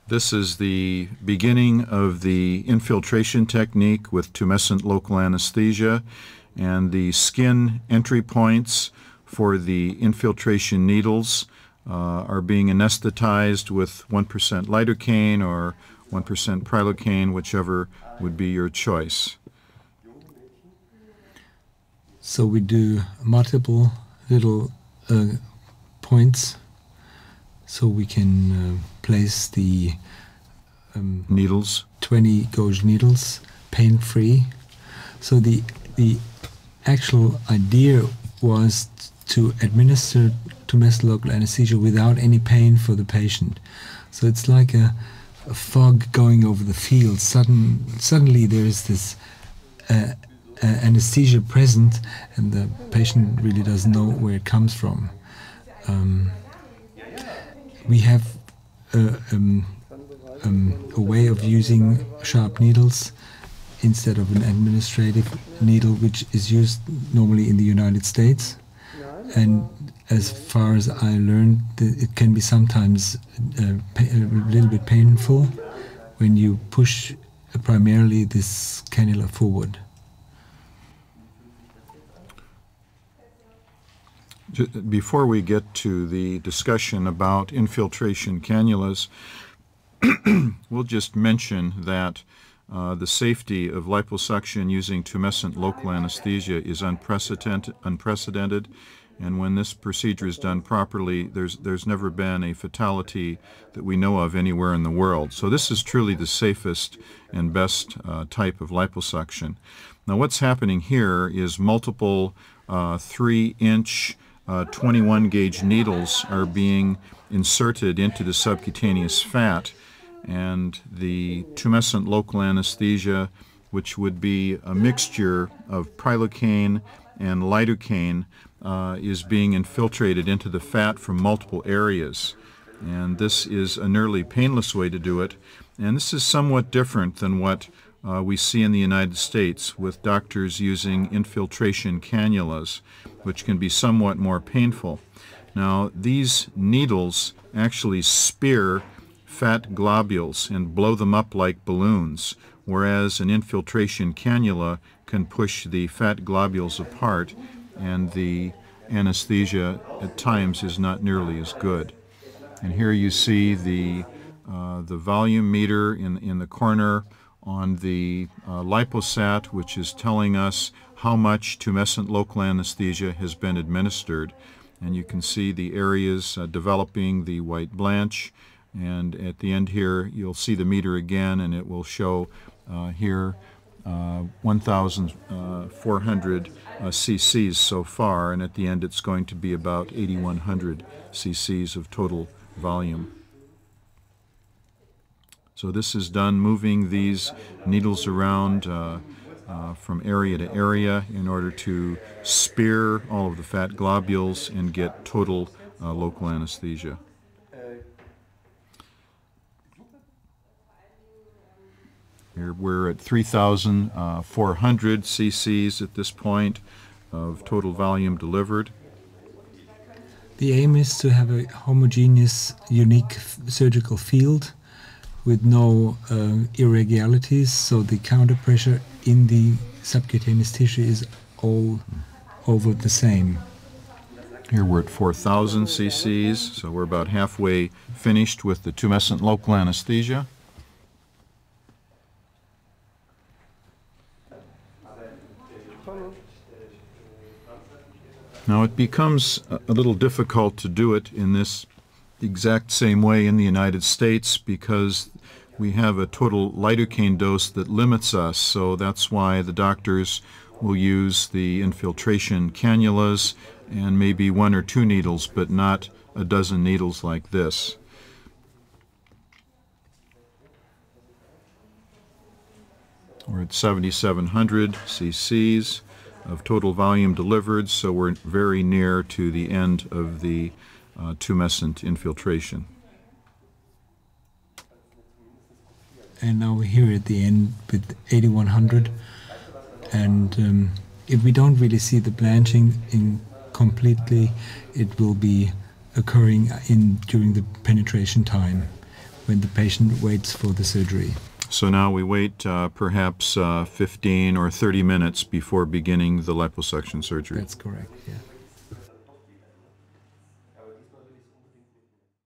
This is the beginning of the infiltration technique with tumescent local anesthesia, and the skin entry points for the infiltration needles are being anesthetized with 1% lidocaine or 1% prilocaine, whichever would be your choice. So we do multiple little points so we can place the needles, 20 gauge needles, pain-free. So the actual idea was to administer tumescent local anesthesia without any pain for the patient. So it's like a fog going over the field. Suddenly there is this anesthesia present, and the patient really doesn't know where it comes from. We have a way of using sharp needles instead of an administrative needle, which is used normally in the United States. And as far as I learned, it can be sometimes a little bit painful when you push primarily this cannula forward. Before we get to the discussion about infiltration cannulas, we'll just mention that the safety of liposuction using tumescent local anesthesia is unprecedented, and when this procedure is done properly, there's never been a fatality that we know of anywhere in the world. So this is truly the safest and best type of liposuction. Now what's happening here is multiple 3-inch 21 gauge needles are being inserted into the subcutaneous fat, and the tumescent local anesthesia, which would be a mixture of prilocaine and lidocaine, is being infiltrated into the fat from multiple areas. And this is a nearly painless way to do it, and this is somewhat different than what we see in the United States with doctors using infiltration cannulas, which can be somewhat more painful. Now, these needles actually spear fat globules and blow them up like balloons, whereas an infiltration cannula can push the fat globules apart, and the anesthesia at times is not nearly as good. And here you see the volume meter in the corner on the LIPOSAT, which is telling us how much tumescent local anesthesia has been administered. And you can see the areas developing the white blanch, and at the end here you'll see the meter again, and it will show here 1,400 cc's so far, and at the end it's going to be about 8,100 cc's of total volume. So this is done moving these needles around from area to area in order to spear all of the fat globules and get total local anesthesia. Here we're at 3,400 cc's at this point of total volume delivered. The aim is to have a homogeneous, unique surgical field with no irregularities, so the counter pressure in the subcutaneous tissue is all over the same. Here we're at 4,000 cc's, so we're about halfway finished with the tumescent local anesthesia. Now it becomes a little difficult to do it in this exact same way in the United States because we have a total lidocaine dose that limits us, so that's why the doctors will use the infiltration cannulas and maybe 1 or 2 needles, but not a dozen needles like this. We're at 7,700 cc's of total volume delivered, so we're very near to the end of the tumescent infiltration. And now we're here at the end with 8,100, and if we don't really see the blanching in completely, it will be occurring during the penetration time. when the patient waits for the surgery. So now we wait perhaps 15 or 30 minutes before beginning the liposuction surgery. That's correct, yeah.